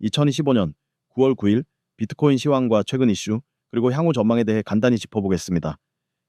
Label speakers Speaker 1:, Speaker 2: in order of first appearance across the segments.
Speaker 1: 2025년 9월 9일 비트코인 시황과 최근 이슈, 그리고 향후 전망에 대해 간단히 짚어보겠습니다.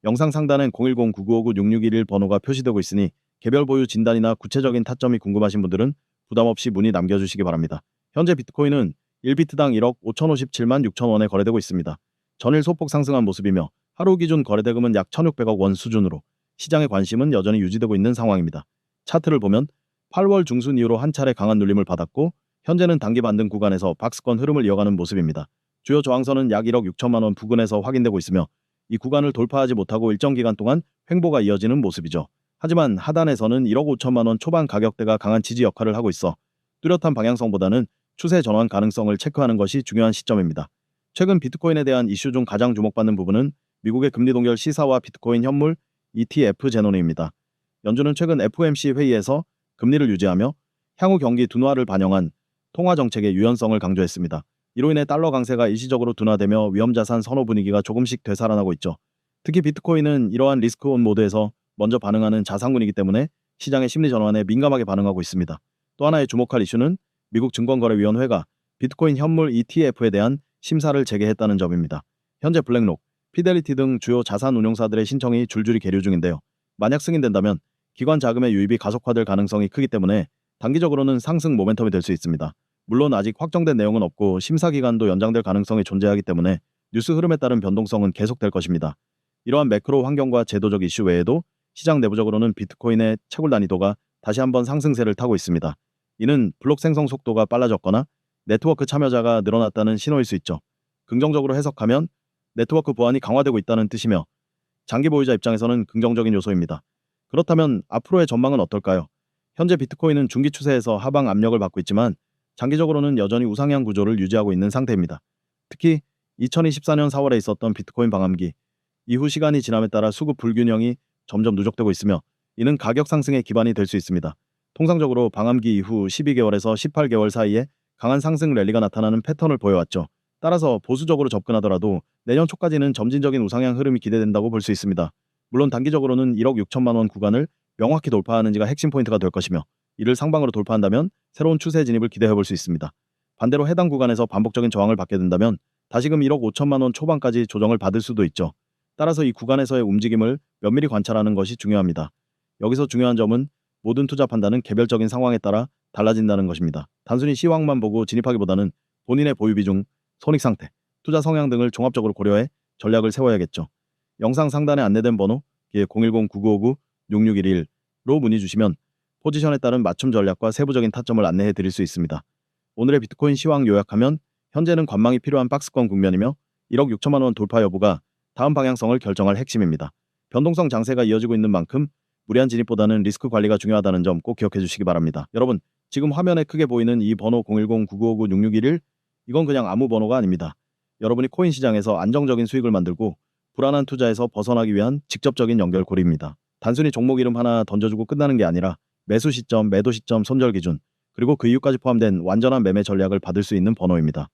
Speaker 1: 영상 상단엔 010-9959-6611 번호가 표시되고 있으니 개별 보유 진단이나 구체적인 타점이 궁금하신 분들은 부담없이 문의 남겨주시기 바랍니다. 현재 비트코인은 1비트당 1억 5,057만 6천 원에 거래되고 있습니다. 전일 소폭 상승한 모습이며 하루 기준 거래대금은 약 1,600억 원 수준으로 시장의 관심은 여전히 유지되고 있는 상황입니다. 차트를 보면 8월 중순 이후로 한 차례 강한 눌림을 받았고 현재는 단기 반등 구간에서 박스권 흐름을 이어가는 모습입니다. 주요 저항선은 약 1억 6천만 원 부근에서 확인되고 있으며 이 구간을 돌파하지 못하고 일정 기간 동안 횡보가 이어지는 모습이죠. 하지만 하단에서는 1억 5천만 원 초반 가격대가 강한 지지 역할을 하고 있어 뚜렷한 방향성보다는 추세 전환 가능성을 체크하는 것이 중요한 시점입니다. 최근 비트코인에 대한 이슈 중 가장 주목받는 부분은 미국의 금리 동결 시사와 비트코인 현물 ETF 제논입니다. 연준은 최근 FOMC 회의에서 금리를 유지하며 향후 경기 둔화를 반영한 통화 정책의 유연성을 강조했습니다. 이로 인해 달러 강세가 일시적으로 둔화되며 위험자산 선호 분위기가 조금씩 되살아나고 있죠. 특히 비트코인은 이러한 리스크 온 모드에서 먼저 반응하는 자산군이기 때문에 시장의 심리 전환에 민감하게 반응하고 있습니다. 또 하나의 주목할 이슈는 미국 증권거래위원회가 비트코인 현물 ETF에 대한 심사를 재개했다는 점입니다. 현재 블랙록, 피델리티 등 주요 자산 운용사들의 신청이 줄줄이 계류 중인데요. 만약 승인된다면 기관 자금의 유입이 가속화될 가능성이 크기 때문에 단기적으로는 상승 모멘텀이 될 수 있습니다. 물론 아직 확정된 내용은 없고 심사 기간도 연장될 가능성이 존재하기 때문에 뉴스 흐름에 따른 변동성은 계속될 것입니다. 이러한 매크로 환경과 제도적 이슈 외에도 시장 내부적으로는 비트코인의 채굴 난이도가 다시 한번 상승세를 타고 있습니다. 이는 블록 생성 속도가 빨라졌거나 네트워크 참여자가 늘어났다는 신호일 수 있죠. 긍정적으로 해석하면 네트워크 보안이 강화되고 있다는 뜻이며 장기 보유자 입장에서는 긍정적인 요소입니다. 그렇다면 앞으로의 전망은 어떨까요? 현재 비트코인은 중기 추세에서 하방 압력을 받고 있지만 장기적으로는 여전히 우상향 구조를 유지하고 있는 상태입니다. 특히 2024년 4월에 있었던 비트코인 방암기 이후 시간이 지남에 따라 수급 불균형이 점점 누적되고 있으며 이는 가격 상승의 기반이 될 수 있습니다. 통상적으로 방암기 이후 12개월에서 18개월 사이에 강한 상승 랠리가 나타나는 패턴을 보여왔죠. 따라서 보수적으로 접근하더라도 내년 초까지는 점진적인 우상향 흐름이 기대된다고 볼 수 있습니다. 물론 단기적으로는 1억 6천만 원 구간을 명확히 돌파하는지가 핵심 포인트가 될 것이며 이를 상방으로 돌파한다면 새로운 추세 진입을 기대해 볼 수 있습니다. 반대로 해당 구간에서 반복적인 저항을 받게 된다면 다시금 1억 5천만 원 초반까지 조정을 받을 수도 있죠. 따라서 이 구간에서의 움직임을 면밀히 관찰하는 것이 중요합니다. 여기서 중요한 점은 모든 투자 판단은 개별적인 상황에 따라 달라진다는 것입니다. 단순히 시황만 보고 진입하기보다는 본인의 보유 비중, 손익 상태, 투자 성향 등을 종합적으로 고려해 전략을 세워야겠죠. 영상 상단에 안내된 번호 010-9959-6611로 문의 주시면 포지션에 따른 맞춤 전략과 세부적인 타점을 안내해 드릴 수 있습니다. 오늘의 비트코인 시황 요약하면 현재는 관망이 필요한 박스권 국면이며 1억 6천만 원 돌파 여부가 다음 방향성을 결정할 핵심입니다. 변동성 장세가 이어지고 있는 만큼 무리한 진입보다는 리스크 관리가 중요하다는 점 꼭 기억해 주시기 바랍니다. 여러분, 지금 화면에 크게 보이는 이 번호 010-9959-6611 이건 그냥 아무 번호가 아닙니다. 여러분이 코인 시장에서 안정적인 수익을 만들고 불안한 투자에서 벗어나기 위한 직접적인 연결고리입니다. 단순히 종목 이름 하나 던져주고 끝나는 게 아니라 매수 시점, 매도 시점, 손절 기준, 그리고 그 이유까지 포함된 완전한 매매 전략을 받을 수 있는 번호입니다.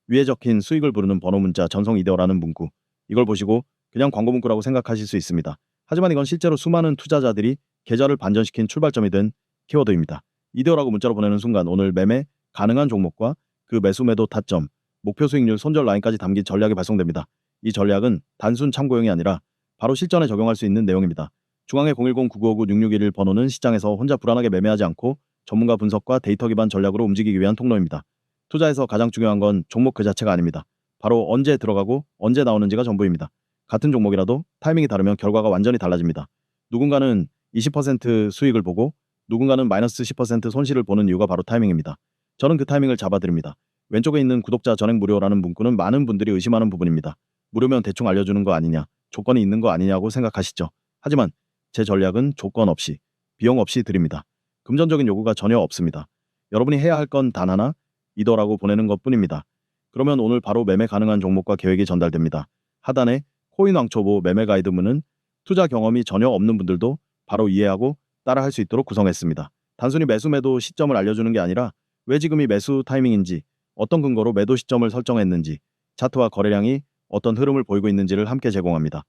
Speaker 1: 위에 적힌 수익을 부르는 번호 문자 전송 이데오라는 문구, 이걸 보시고 그냥 광고 문구라고 생각하실 수 있습니다. 하지만 이건 실제로 수많은 투자자들이 계좌를 반전시킨 출발점이 된 키워드입니다. 이데오라고 문자로 보내는 순간 오늘 매매 가능한 종목과 그 매수 매도 타점, 목표 수익률, 손절 라인까지 담긴 전략이 발송됩니다. 이 전략은 단순 참고용이 아니라 바로 실전에 적용할 수 있는 내용입니다. 중앙의 010-9959-6611 번호는 시장에서 혼자 불안하게 매매하지 않고 전문가 분석과 데이터 기반 전략으로 움직이기 위한 통로입니다. 투자에서 가장 중요한 건 종목 그 자체가 아닙니다. 바로 언제 들어가고 언제 나오는지가 전부입니다. 같은 종목이라도 타이밍이 다르면 결과가 완전히 달라집니다. 누군가는 20% 수익을 보고 누군가는 마이너스 10% 손실을 보는 이유가 바로 타이밍입니다. 저는 그 타이밍을 잡아드립니다. 왼쪽에 있는 구독자 전액 무료라는 문구는 많은 분들이 의심하는 부분입니다. 무료면 대충 알려주는 거 아니냐, 조건이 있는 거 아니냐고 생각하시죠. 하지만 제 전략은 조건 없이, 비용 없이 드립니다. 금전적인 요구가 전혀 없습니다. 여러분이 해야 할 건 단 하나, 이더라고 보내는 것 뿐입니다. 그러면 오늘 바로 매매 가능한 종목과 계획이 전달됩니다. 하단에 코인 왕초보 매매 가이드문은 투자 경험이 전혀 없는 분들도 바로 이해하고 따라 할 수 있도록 구성했습니다. 단순히 매수 매도 시점을 알려주는 게 아니라 왜 지금이 매수 타이밍인지, 어떤 근거로 매도 시점을 설정했는지, 차트와 거래량이 어떤 흐름을 보이고 있는지를 함께 제공합니다.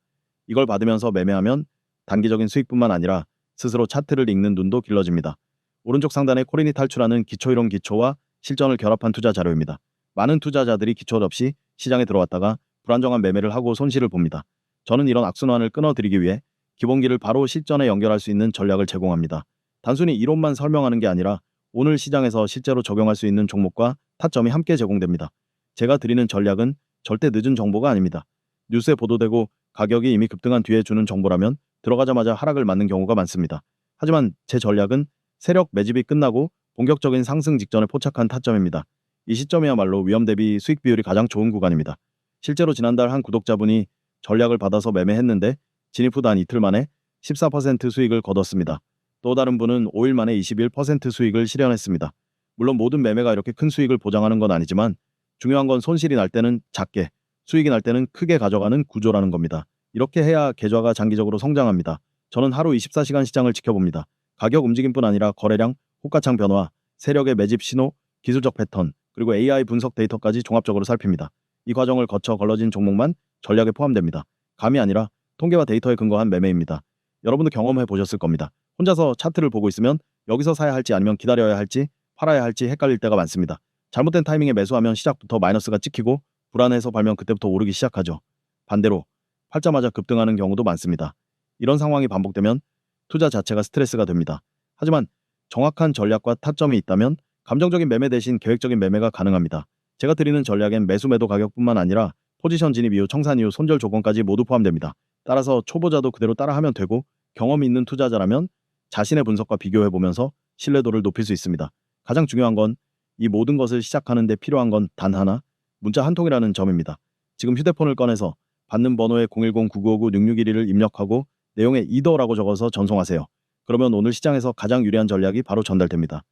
Speaker 1: 이걸 받으면서 매매하면 단기적인 수익뿐만 아니라 스스로 차트를 읽는 눈도 길러집니다. 오른쪽 상단에 코린이 탈출하는 기초이론 기초와 실전을 결합한 투자 자료입니다. 많은 투자자들이 기초 없이 시장에 들어왔다가 불안정한 매매를 하고 손실을 봅니다. 저는 이런 악순환을 끊어드리기 위해 기본기를 바로 실전에 연결할 수 있는 전략을 제공합니다. 단순히 이론만 설명하는 게 아니라 오늘 시장에서 실제로 적용할 수 있는 종목과 타점이 함께 제공됩니다. 제가 드리는 전략은 절대 늦은 정보가 아닙니다. 뉴스에 보도되고 가격이 이미 급등한 뒤에 주는 정보라면 들어가자마자 하락을 맞는 경우가 많습니다. 하지만 제 전략은 세력 매집이 끝나고 본격적인 상승 직전에 포착한 타점입니다. 이 시점이야말로 위험 대비 수익 비율이 가장 좋은 구간입니다. 실제로 지난달 한 구독자분이 전략을 받아서 매매했는데 진입 후 단 이틀 만에 14% 수익을 거뒀습니다. 또 다른 분은 5일 만에 21% 수익을 실현했습니다. 물론 모든 매매가 이렇게 큰 수익을 보장하는 건 아니지만 중요한 건 손실이 날 때는 작게, 수익이 날 때는 크게 가져가는 구조라는 겁니다. 이렇게 해야 계좌가 장기적으로 성장합니다. 저는 하루 24시간 시장을 지켜봅니다. 가격 움직임뿐 아니라 거래량, 호가창 변화, 세력의 매집 신호, 기술적 패턴, 그리고 AI 분석 데이터까지 종합적으로 살핍니다. 이 과정을 거쳐 걸러진 종목만 전략에 포함됩니다. 감이 아니라 통계와 데이터에 근거한 매매입니다. 여러분도 경험해 보셨을 겁니다. 혼자서 차트를 보고 있으면 여기서 사야 할지 아니면 기다려야 할지 팔아야 할지 헷갈릴 때가 많습니다. 잘못된 타이밍에 매수하면 시작부터 마이너스가 찍히고 불안해서 팔면 그때부터 오르기 시작하죠. 반대로 팔자마자 급등하는 경우도 많습니다. 이런 상황이 반복되면 투자 자체가 스트레스가 됩니다. 하지만 정확한 전략과 타점이 있다면 감정적인 매매 대신 계획적인 매매가 가능합니다. 제가 드리는 전략엔 매수 매도 가격뿐만 아니라 포지션 진입 이후 청산 이후 손절 조건까지 모두 포함됩니다. 따라서 초보자도 그대로 따라하면 되고 경험이 있는 투자자라면 자신의 분석과 비교해보면서 신뢰도를 높일 수 있습니다. 가장 중요한 건 이 모든 것을 시작하는 데 필요한 건 단 하나, 문자 한 통이라는 점입니다. 지금 휴대폰을 꺼내서 받는 번호에 010-9959-6611을 입력하고 내용에 이더라고 적어서 전송하세요. 그러면 오늘 시장에서 가장 유리한 전략이 바로 전달됩니다.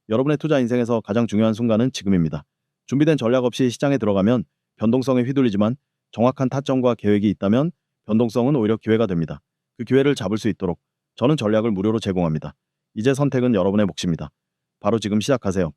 Speaker 1: 여러분의 투자 인생에서 가장 중요한 순간은 지금입니다. 준비된 전략 없이 시장에 들어가면 변동성에 휘둘리지만 정확한 타점과 계획이 있다면 변동성은 오히려 기회가 됩니다. 그 기회를 잡을 수 있도록 저는 전략을 무료로 제공합니다. 이제 선택은 여러분의 몫입니다. 바로 지금 시작하세요.